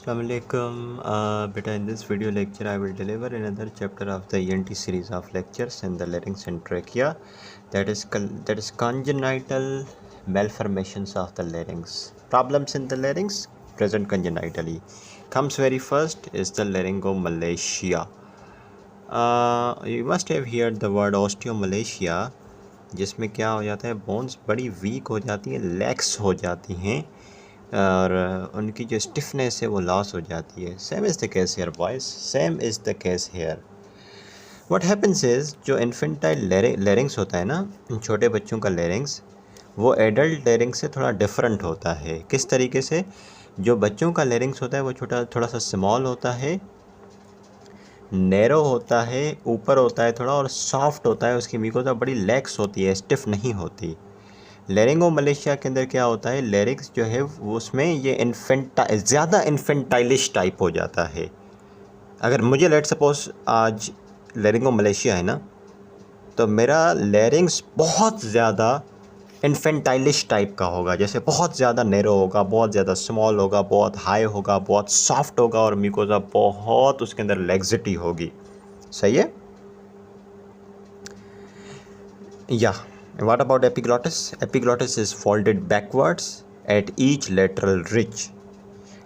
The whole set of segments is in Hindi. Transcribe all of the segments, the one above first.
Assalamualaikum. Beta, in this video lecture, I will deliver another chapter of the ENT series of lectures in the larynx and trachea. That is congenital malformations of the larynx. Problems in the larynx present congenitally. Comes very first is the laryngomalacia. You must have heard the word osteomalacia, जिसमें क्या हो जाता है, बोन्स बड़ी वीक हो जाती हैं, लैक्स हो जाती हैं और उनकी जो स्टिफनेस है वो लॉस हो जाती है. Same is the case hair boys, same is the case hair. What happens is, जो इन्फेंटाइल लैरिंग्स होता है ना, छोटे बच्चों का लैरिंग्स, वो एडल्ट लैरिंग्स से थोड़ा डिफरेंट होता है. किस तरीके से? जो बच्चों का लैरिंग्स होता है वो थोड़ा सा स्मॉल होता है, नैरो होता है, ऊपर होता है थोड़ा, और सॉफ्ट होता है. उसकी म्यूकोसा बड़ी लैक्स होती है, स्टिफ नहीं होती. लैरिंगोमलेशिया के अंदर क्या होता है, लैरिंग्स जो है उसमें ये ज़्यादा इन्फेंटाइलिश टाइप हो जाता है. अगर मुझे लेट सपोज आज लैरिंगोमलेशिया है ना, तो मेरा लैरिंग्स बहुत ज़्यादा इन्फेंटाइलिश टाइप का होगा. जैसे बहुत ज़्यादा नैरो होगा, बहुत ज़्यादा स्मॉल होगा, बहुत हाई होगा, बहुत सॉफ्ट होगा, और म्यूकोसा बहुत उसके अंदर लैक्सिटी होगी. सही है? या what about epiglottis? Epiglottis is folded backwards at each lateral ridge,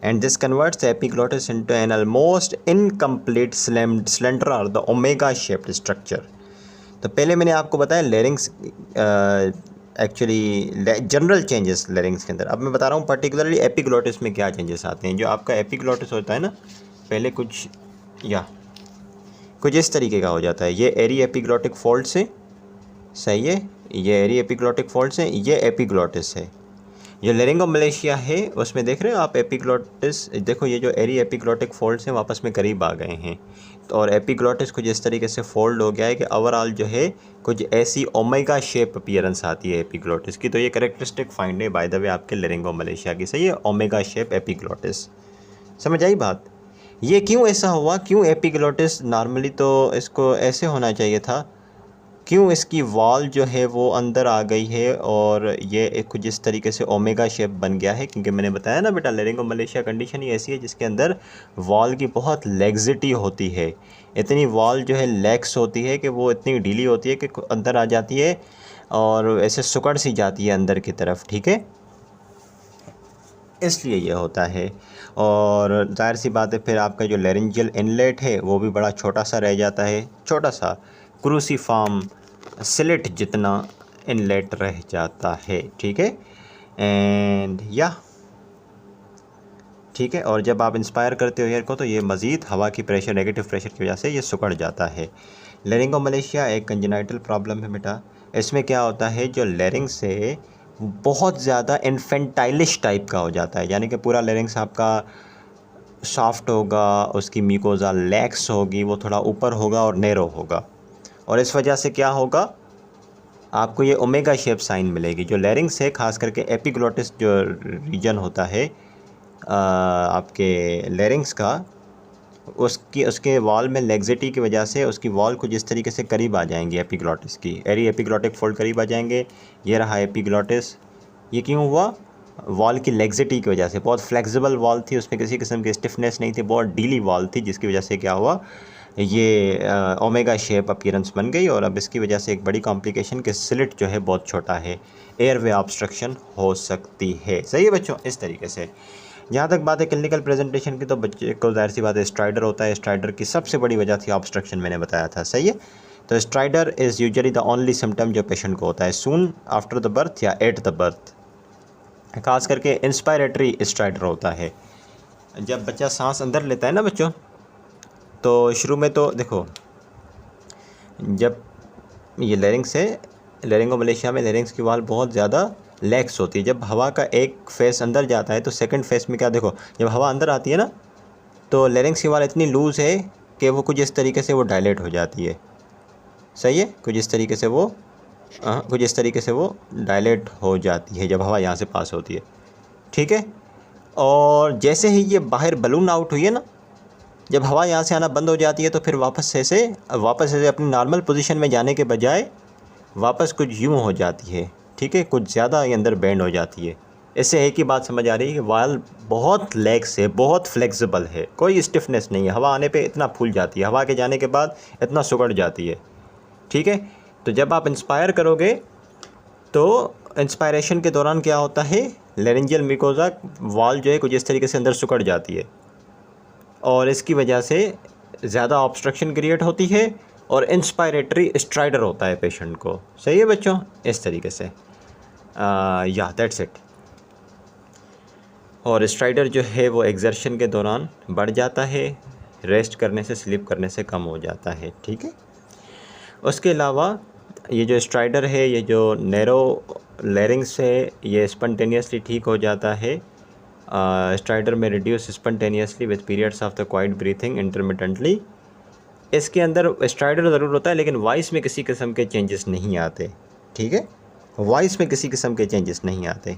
and this converts the epiglottis into an almost incomplete slender or the omega shaped structure. तो पहले मैंने आपको बताया लैरिंग्स एक्चुअली जनरल चेंजेस लैरिंग्स के अंदर. अब मैं बता रहा हूँ पर्टिकुलरली एपिग्लोटिस में क्या चेंजेस आते हैं. जो आपका एपिग्लोटिस होता है ना, पहले कुछ इस तरीके का हो जाता है. ये एरी एपिग्लोटिक फोल्ड से, सही है, ये एरी एपिग्लोटिक फोल्ड से, ये एपिग्लोटिस है. जो लैरिंगोमलेशिया है उसमें देख रहे हो आप एपिग्लोटिस, देखो ये जो एरी एपिग्लोटिक फोल्ड्स हैं वापस में करीब आ गए हैं, और एपिग्लोटिस कुछ इस तरीके से फोल्ड हो गया है कि ओवरऑल जो है कुछ ऐसी ओमेगा शेप अपीयरेंस आती है एपिग्लोटिस की. तो ये कैरेक्टरिस्टिक फाइंड है बाय द वे आपके लैरिंगोमलेशिया की. सही है, ओमेगा शेप एपिग्लोटिस. समझ आई बात? ये क्यों ऐसा हुआ, क्यों एपिग्लोटिस, नॉर्मली तो इसको ऐसे होना चाहिए था, क्यों इसकी वॉल जो है वो अंदर आ गई है और ये कुछ इस तरीके से ओमेगा शेप बन गया है? क्योंकि मैंने बताया ना बेटा, लैरिंगोमलेशिया कंडीशन ही ऐसी है जिसके अंदर वॉल की बहुत लैक्सिटी होती है. इतनी वॉल जो है लैक्स होती है कि वो इतनी ढीली होती है कि अंदर आ जाती है और ऐसे सुकड़ सी जाती है अंदर की तरफ. ठीक है, इसलिए ये होता है. और जाहिर सी बात है फिर आपका जो लैरिंजियल इनलेट है वो भी बड़ा छोटा सा रह जाता है, छोटा सा क्रूसीफॉर्म स्लिट जितना इनलेट रह जाता है. ठीक है, एंड या ठीक है. और जब आप इंस्पायर करते हो एयर को तो ये मज़ीद हवा की प्रेशर, नेगेटिव प्रेशर की वजह से ये सिकुड़ जाता है. लैरिंगोमलेशिया एक कंजेनाइटल प्रॉब्लम है बेटा. इसमें क्या होता है, जो लैरिंग्स है बहुत ज़्यादा इन्फेंटाइलिश टाइप का हो जाता है, यानी कि पूरा लैरिंग्स आपका सॉफ्ट होगा, उसकी म्यूकोसा लैक्स होगी, वो थोड़ा ऊपर होगा और नैरो होगा, और इस वजह से क्या होगा, आपको ये ओमेगा शेप साइन मिलेगी. जो लैरिंग्स है खास करके एपिग्लोटिस जो रीजन होता है आपके लैरिंग्स का, उसके वॉल में लैक्सिटी की वजह से उसकी वॉल कुछ इस तरीके से करीब आ जाएंगी एपिग्लोटिस की. एरी एपिग्लोटिक फोल्ड करीब आ जाएंगे. ये रहा एपिग्लोटिस. ये क्यों हुआ? वॉल की लैक्सिटी की वजह से. बहुत फ्लेक्सिबल वॉल थी, उसमें किसी किस्म की स्टिफनेस नहीं थी, बहुत डीली वॉल थी, जिसकी वजह से क्या हुआ, ये ओमेगा शेप अपीयरेंस बन गई. और अब इसकी वजह से एक बड़ी कॉम्प्लिकेशन के स्लिट जो है बहुत छोटा है, एयरवे ऑब्स्ट्रक्शन हो सकती है. सही है बच्चों, इस तरीके से. जहाँ तक बात है क्लिनिकल प्रेजेंटेशन की, तो बच्चे को जाहिर सी बात है स्ट्राइडर होता है. स्ट्राइडर की सबसे बड़ी वजह थी ऑब्स्ट्रक्शन, मैंने बताया था. सही है, तो strider is usually the only symptom जो पेशेंट को होता है सून आफ्टर द बर्थ या एट द बर्थ. खास करके इंस्पायरेटरी स्ट्राइडर होता है. जब बच्चा सांस अंदर लेता है ना बच्चों, तो शुरू में तो देखो, जब ये लैरिंग्स है, लैरिंगोमलेशिया में लैरिंग्स की वॉल बहुत ज़्यादा लैक्स होती है. जब हवा का एक फेस अंदर जाता है तो सेकंड फेस में क्या, देखो जब हवा अंदर आती है ना, तो लैरिंग्स की वॉल इतनी लूज़ है कि वो कुछ इस तरीके से वो डायलेट हो जाती है. सही है, कुछ इस तरीके से वो डायलेट हो जाती है जब हवा यहाँ से पास होती है. ठीक है, और जैसे ही ये बाहर बलून आउट हुई है ना, जब हवा यहाँ से आना बंद हो जाती है तो फिर वापस ऐसे अपनी नॉर्मल पोजीशन में जाने के बजाय वापस कुछ यूँ हो जाती है. ठीक है, कुछ ज़्यादा ये अंदर बैंड हो जाती है. इससे एक ही बात समझ आ रही है कि वाल बहुत लेग्स है, बहुत फ्लेक्सिबल है, कोई स्टिफनेस नहीं है, हवा आने पे इतना फूल जाती है, हवा के जाने के बाद इतना सिकुड़ जाती है। ठीक है, तो जब आप इंस्पायर करोगे तो इंस्पायरेशन के दौरान क्या होता है, लेरिंजियल म्यूकोसा वाल जो है कुछ इस तरीके से अंदर सिकुड़ जाती है और इसकी वजह से ज़्यादा ऑब्स्ट्रक्शन क्रिएट होती है और इंस्पायरेटरी स्ट्राइडर होता है पेशेंट को। सही है बच्चों, इस तरीके से या दैट्स इट। और स्ट्राइडर जो है वो एक्सर्शन के दौरान बढ़ जाता है, रेस्ट करने से, स्लीप करने से कम हो जाता है। ठीक है, उसके अलावा ये जो स्ट्राइडर है, ये जो नैरो लेरिंग्स है, ये स्पॉन्टेनियसली ठीक हो जाता है। स्ट्राइडर में reduce spontaneously with periods of the quite breathing intermittently. इसके अंदर स्ट्राइडर ज़रूर होता है लेकिन वॉइस में किसी किस्म के चेंजेस नहीं आते। ठीक है, वॉइस में किसी किस्म के चेंजेस नहीं आते,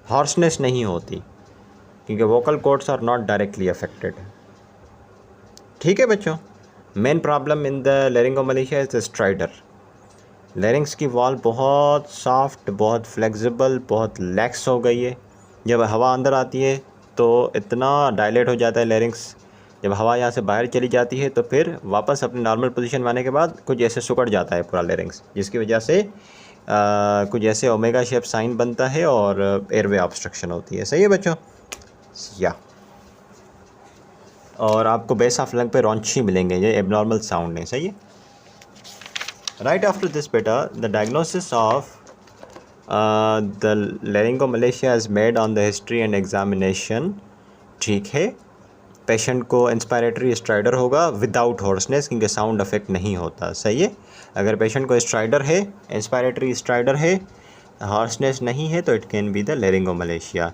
हॉर्सनेस नहीं होती क्योंकि vocal cords are not directly affected. ठीक है बच्चों, main problem in the laryngomalacia is the stridor. Larynx की वॉल बहुत सॉफ्ट, बहुत फ्लेक्सिबल, बहुत लैक्स हो गई है। जब हवा अंदर आती है तो इतना डायलेट हो जाता है लेरिंग्स, जब हवा यहाँ से बाहर चली जाती है तो फिर वापस अपनी नॉर्मल पोजीशन में आने के बाद कुछ ऐसे सिकुड़ जाता है पूरा लेरिंग्स, जिसकी वजह से कुछ ऐसे ओमेगा शेप साइन बनता है और एयरवे ऑब्स्ट्रक्शन होती है। सही है बच्चों, या और आपको बेस ऑफ लंग पे रॉन्ची मिलेंगे, ये एबनॉर्मल साउंड है। सही है। राइट आफ्टर दिस बेटा, the diagnosis of the laryngomalacia is made on the history and examination. ठीक है, पेशेंट को इंस्पायरेटरी स्ट्राइडर होगा विदाउट हॉर्सनेस क्योंकि साउंड अफेक्ट नहीं होता। सही है, अगर पेशेंट को स्ट्राइडर है, इंस्पायरेटरी स्ट्राइडर है, हॉर्सनेस नहीं है तो it can be the laryngomalacia.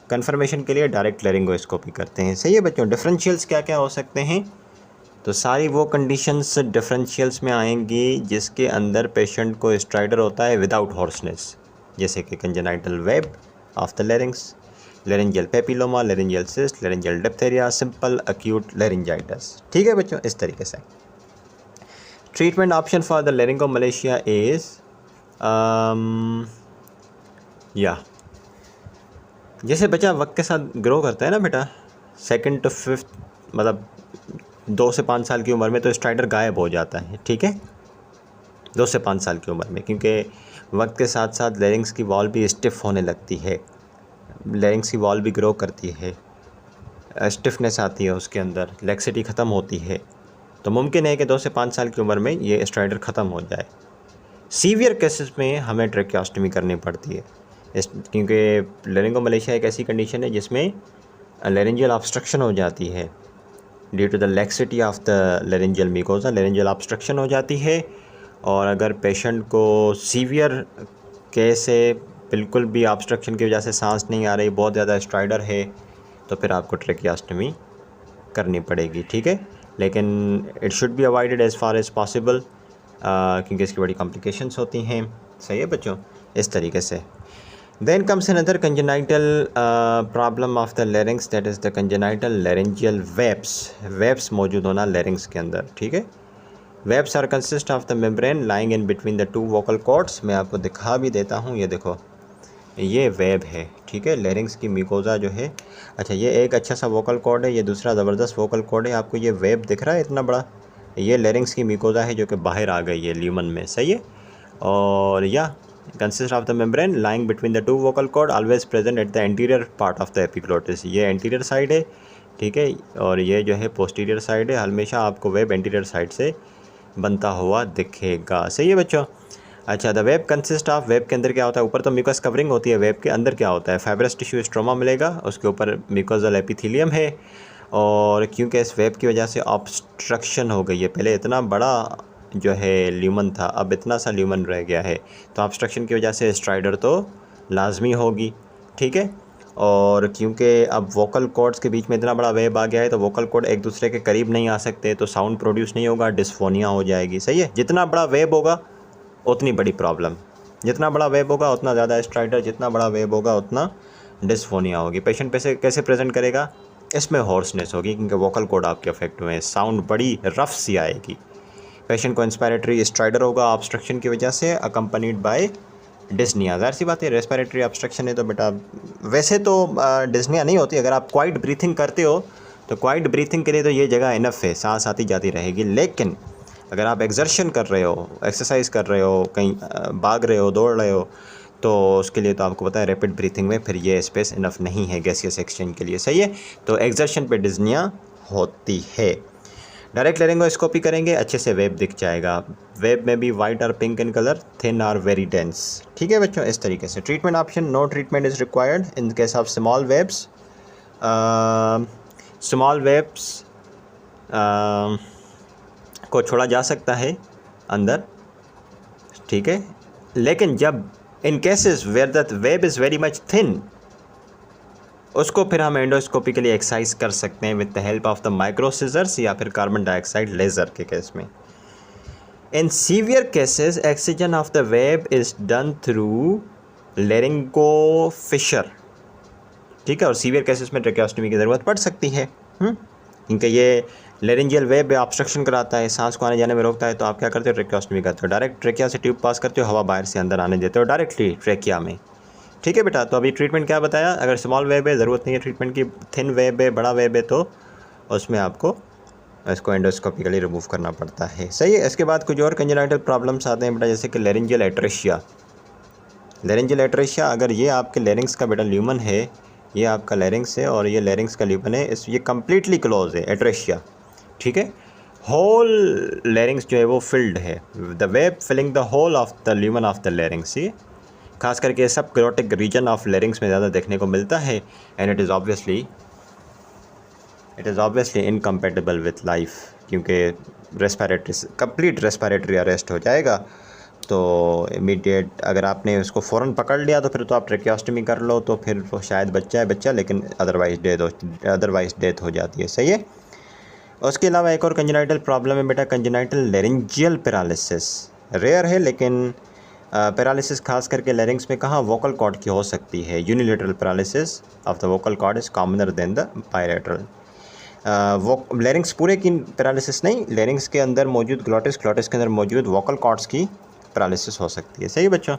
Confirmation के लिए डायरेक्ट लेरिंगोस्कोपी करते हैं। सही है बच्चों। डिफरेंशियल्स क्या क्या हो सकते हैं, तो सारी वो कंडीशंस डिफरेंशियल्स में आएंगी जिसके अंदर पेशेंट को स्ट्राइडर होता है विदाउट हॉर्सनेस, जैसे कि congenital web of the larynx, laryngeal papilloma, laryngeal cyst, laryngeal diphtheria, simple acute laryngitis. ठीक है बच्चों, इस तरीके से। Treatment option for the laryngomalacia is या जैसे बच्चा वक्त के साथ ग्रो करता है ना बेटा, 2nd to 5th मतलब 2 से 5 साल की उम्र में तो स्ट्राइडर गायब हो जाता है। ठीक है, 2 से 5 साल की उम्र में, क्योंकि वक्त के साथ साथ लेरिंग्स की वॉल भी स्टिफ होने लगती है, लेरिंग्स की वॉल भी ग्रो करती है, स्टिफनेस आती है उसके अंदर, लैक्सिटी ख़त्म होती है, तो मुमकिन है कि 2 से 5 साल की उम्र में ये स्ट्राइडर ख़त्म हो जाए। सीवियर केसेस में हमें ट्रेकियोस्टमी करनी पड़ती है क्योंकि लेरिंगोमलेशिया एक ऐसी कंडीशन है जिसमें लेरिंजियल ऑब्स्ट्रक्शन हो जाती है due to the laxity of the laryngeal mucosa, laryngeal obstruction हो जाती है। और अगर पेशेंट को सीवियर केस है, बिल्कुल भी ऑब्स्ट्रक्शन की वजह से सांस नहीं आ रही, बहुत ज़्यादा स्ट्राइडर है, तो फिर आपको ट्रेकियोस्टमी करनी पड़ेगी। ठीक है, लेकिन it should be avoided as far as possible क्योंकि इसकी बड़ी कॉम्प्लिकेशंस होती हैं। सही है बच्चों, इस तरीके से। Then comes another congenital problem of the larynx, that is the congenital laryngeal webs. Webs मौजूद होना larynx के अंदर। ठीक है, webs are consist of the membrane lying in between the two vocal cords. मैं आपको दिखा भी देता हूँ, ये देखो, ये वेब है। ठीक है, larynx की म्यूकोसा जो है, अच्छा ये एक अच्छा सा vocal cord है, ये दूसरा ज़बरदस्त vocal cord है। आपको ये वेब दिख रहा है इतना बड़ा, ये larynx की म्यूकोसा है जो कि बाहर आ गई है ल्यूमन में। सही है, और या consist of the membrane lying between the two vocal cord, always present at the anterior part of the epiglottis. ये anterior side है। ठीक है, और ये जो है posterior side है। हमेशा आपको वेब anterior side से बनता हुआ दिखेगा। सही है बच्चों। अच्छा, the web consist of, web के अंदर क्या होता है, ऊपर तो म्यूकस कवरिंग होती है, वेब के अंदर क्या होता है, फाइब्रस टिश्यू स्ट्रोमा मिलेगा, उसके ऊपर म्यूकोजल एपिथेलियम है। और क्योंकि इस वेब की वजह से ऑब्स्ट्रक्शन हो गई है, पहले इतना बड़ा जो है ल्यूमन था, अब इतना सा ल्यूमन रह गया है, तो ऑब्स्ट्रक्शन की वजह से स्ट्राइडर तो लाजमी होगी। ठीक है, और क्योंकि अब वोकल कॉर्ड्स के बीच में इतना बड़ा वेब आ गया है तो वोकल कॉर्ड एक दूसरे के करीब नहीं आ सकते, तो साउंड प्रोड्यूस नहीं होगा, डिस्फोनिया हो जाएगी। सही है, जितना बड़ा वेब होगा उतनी बड़ी प्रॉब्लम, जितना बड़ा वेब होगा उतना ज़्यादा स्ट्राइडर, जितना बड़ा वेब होगा उतना डिस्फोनिया होगी। पेशेंट पैसे कैसे प्रेजेंट करेगा, इसमें हॉर्सनेस होगी क्योंकि वोकल कॉर्ड आपके अफेक्ट हुए हैं, साउंड बड़ी रफ सी आएगी। पेशेंट को इंस्पायरेटरी स्ट्राइडर होगा ऑब्स्ट्रक्शन की वजह से, अकम्पनीड बाय डिस्निया, ज़ाहिर सी बात है रेस्पिरेटरी ऑब्स्ट्रक्शन है तो बेटा वैसे तो डिस्निया नहीं होती। अगर आप क्वाइट ब्रीथिंग करते हो तो क्वाइट ब्रीथिंग के लिए तो ये जगह इनफ है, सांस आती जाती रहेगी। लेकिन अगर आप एक्सर्शन कर रहे हो, एक्सरसाइज कर रहे हो, कहीं भाग रहे हो, दौड़ रहे हो, तो उसके लिए तो आपको पता है रैपिड ब्रीथिंग में फिर ये स्पेस इनफ नहीं है गैसियस एक्सचेंज के लिए, सही है। तो एक्सर्शन पे डिस्निया होती है। डायरेक्ट लेरिंगोस्कोपी करेंगे, अच्छे से वेब दिख जाएगा। वेब में भी वाइट और पिंक इन कलर, थिन और वेरी डेंस। ठीक है बच्चों, इस तरीके से। Treatment option, no treatment is required in case of small webs. Small webs को छोड़ा जा सकता है अंदर, ठीक है। लेकिन जब in cases where the web is very much thin, उसको फिर हम एंडोस्कोपी के लिए एक्सरसाइज कर सकते हैं with the help of the micro scissors या फिर कार्बन डाइऑक्साइड लेज़र के केस में। In severe cases excision of the web is done through laryngofissure, ठीक है। और सीवियर केसेस में ट्रेकियोस्टमी की ज़रूरत पड़ सकती है, क्योंकि ये लेरिंजियल वेब ऑब्स्ट्रक्शन कराता है, सांस को आने जाने में रोकता है। तो आप क्या करते हो, ट्रेकियोस्टमी करते हो, डायरेक्ट ट्रेकिया से ट्यूब पास करते हो, हवा बाहर से अंदर आने देते हो डायरेक्टली ट्रेकिया में, ठीक है बेटा। तो अभी ट्रीटमेंट क्या बताया, अगर स्मॉल वेब है ज़रूरत नहीं है ट्रीटमेंट की, थिन वेब है, बड़ा वेब है तो उसमें आपको इसको एंडोस्कोपिकली रिमूव करना पड़ता है, सही है। इसके बाद कुछ और कंजेनाइटल प्रॉब्लम्स आते हैं बेटा, जैसे कि लेरिंजियल एट्रेशिया। लेरिंजियल एट्रेशिया, अगर ये आपके लेरिंग्स का बेटा ल्यूमन है, ये आपका लेरिंग्स है और ये लेरिंग्स का ल्यूमन है, ये कम्प्लीटली क्लोज है एट्रेशिया, ठीक है। होल लेरिंग्स जो है वो फिल्ड है, the web filling the hole of the lumen of the larynx. ये खास करके सब ग्लोटिक रीजन ऑफ लेरिंग्स में ज़्यादा देखने को मिलता है। And it is obviously incompatible with life, क्योंकि रेस्पिरेटरी कंप्लीट रेस्पिरेटरी अरेस्ट हो जाएगा। तो इमीडिएट अगर आपने उसको फ़ौरन पकड़ लिया तो फिर तो आप ट्रेकियोस्टमी कर लो, तो फिर वो शायद बच्चा, लेकिन अदरवाइज डेथ हो जाती है, सही है। उसके अलावा एक और कंजेनाइटल प्रॉब्लम है बेटा, कंजेनाइटल लेरिंजियल पैरालिसिस। रेयर है लेकिन पैरालिसिस खास करके लेरिंग्स में कहाँ, वोकल कॉर्ड की हो सकती है। Unilateral paralysis of the vocal cord is commoner than the bilateral. वो लेरिंग्स पूरे की पैरालिसिस नहीं, लेरिंग्स के अंदर मौजूद ग्लोटिस के अंदर मौजूद वोकल कॉर्ड्स की पैरालिसिस हो सकती है, सही बच्चों।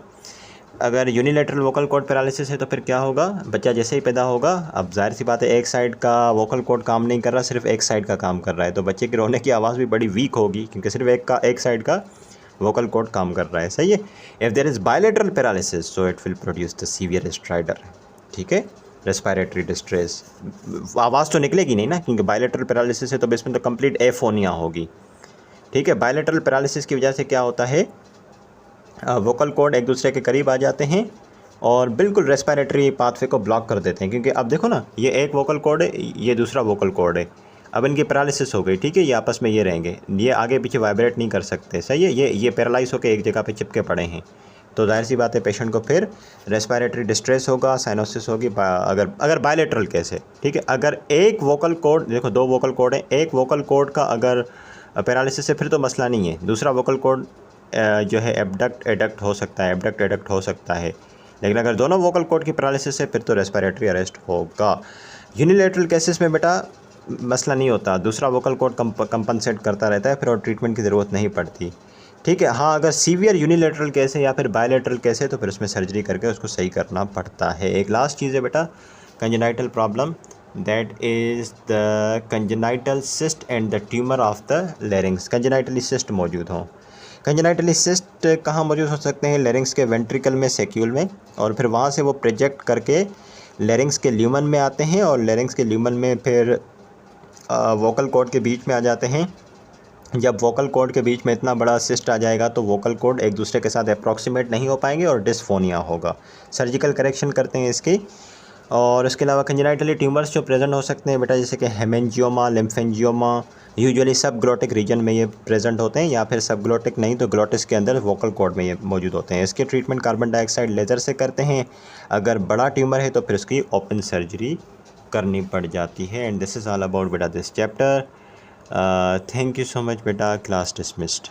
अगर यूनिलेटरल वोकल कॉर्ड पैरालिसिस है तो फिर क्या होगा, बच्चा जैसे ही पैदा होगा, अब जाहिर सी बात है एक साइड का वोकल कॉर्ड काम नहीं कर रहा, सिर्फ एक साइड का काम कर रहा है, तो बच्चे की रोने की आवाज़ भी बड़ी वीक होगी, क्योंकि सिर्फ एक साइड का वोकल कॉर्ड काम कर रहा है, सही है। If there is bilateral paralysis so it will produce the severe stridor, ठीक है, रेस्पिरेटरी डिस्ट्रेस। आवाज़ तो निकलेगी नहीं ना, क्योंकि बायलेटरल पैरालिसिस है तो इसमें तो कंप्लीट एफोनिया होगी, ठीक है। बायलेटरल पैरालिसिस की वजह से क्या होता है, वोकल कॉर्ड एक दूसरे के करीब आ जाते हैं और बिल्कुल रेस्पिरेटरी पाथवे को ब्लॉक कर देते हैं। क्योंकि अब देखो ना, ये एक वोकल कॉर्ड है, ये दूसरा वोकल कॉर्ड है, अब इनकी पैरालिसिस हो गई, ठीक है। ये आपस में ये रहेंगे, ये आगे पीछे वाइब्रेट नहीं कर सकते, सही है। ये पैरालाइज होकर एक जगह पे चिपके पड़े हैं, तो जाहिर सी बात है पेशेंट को फिर रेस्पिरेटरी डिस्ट्रेस होगा, साइनोसिस होगी। अगर बायलेटरल केस है, ठीक है। अगर एक वोकल कॉर्ड, देखो दो वोकल कॉर्ड है, एक वोकल कॉर्ड का अगर पैरालिसिस है फिर तो मसला नहीं है, दूसरा वोकल कॉर्ड जो है एडक्ट हो सकता है, एडक्ट हो सकता है। लेकिन अगर दोनों वोकल कॉर्ड की पैरालिसिस है फिर तो रेस्पिरेटरी अरेस्ट होगा। यूनिलेटरल केसेस में बेटा मसला नहीं होता, दूसरा वोकल कॉर्ड कंपनसेट करता रहता है फिर और ट्रीटमेंट की ज़रूरत नहीं पड़ती, ठीक है। हाँ, अगर सीवियर यूनिलेटरल केस है या फिर बायलेटरल केस है तो फिर उसमें सर्जरी करके उसको सही करना पड़ता है। एक लास्ट चीज़ है बेटा, congenital problem, that is the congenital cyst and the tumour of the larynx. Congenitally cyst मौजूद हों, कंजेनाइटली सिस्ट कहाँ मौजूद हो सकते हैं, लेरिंग्स के वेंट्रिकल में, सेक्यूल में, और फिर वहाँ से वो प्रोजेक्ट करके लेरिंग्स के ल्यूमन में आते हैं और लेरिंग्स के ल्यूमन में फिर वोकल कॉर्ड के बीच में आ जाते हैं। जब वोकल कॉर्ड के बीच में इतना बड़ा सिस्ट आ जाएगा तो वोकल कॉर्ड एक दूसरे के साथ अप्रॉक्सीमेट नहीं हो पाएंगे और डिस्फोनिया होगा। सर्जिकल करेक्शन करते हैं इसकी। और इसके अलावा कंजेनाइटली ट्यूमर्स जो प्रेजेंट हो सकते हैं बेटा, जैसे कि हेमेंजियोमा, लिम्फेंजियोमा, यूजुअली सब ग्लोटिक रीजन में ये प्रेजेंट होते हैं, या फिर सब ग्लोटिक नहीं तो ग्लोटिस के अंदर वोकल कॉर्ड में ये मौजूद होते हैं। इसके ट्रीटमेंट कार्बन डाइऑक्साइड लेज़र से करते हैं। अगर बड़ा ट्यूमर है तो फिर उसकी ओपन सर्जरी करनी पड़ जाती है। And this is all about बेटा this chapter. Thank you so much बेटा, क्लास डिसमिस्ड।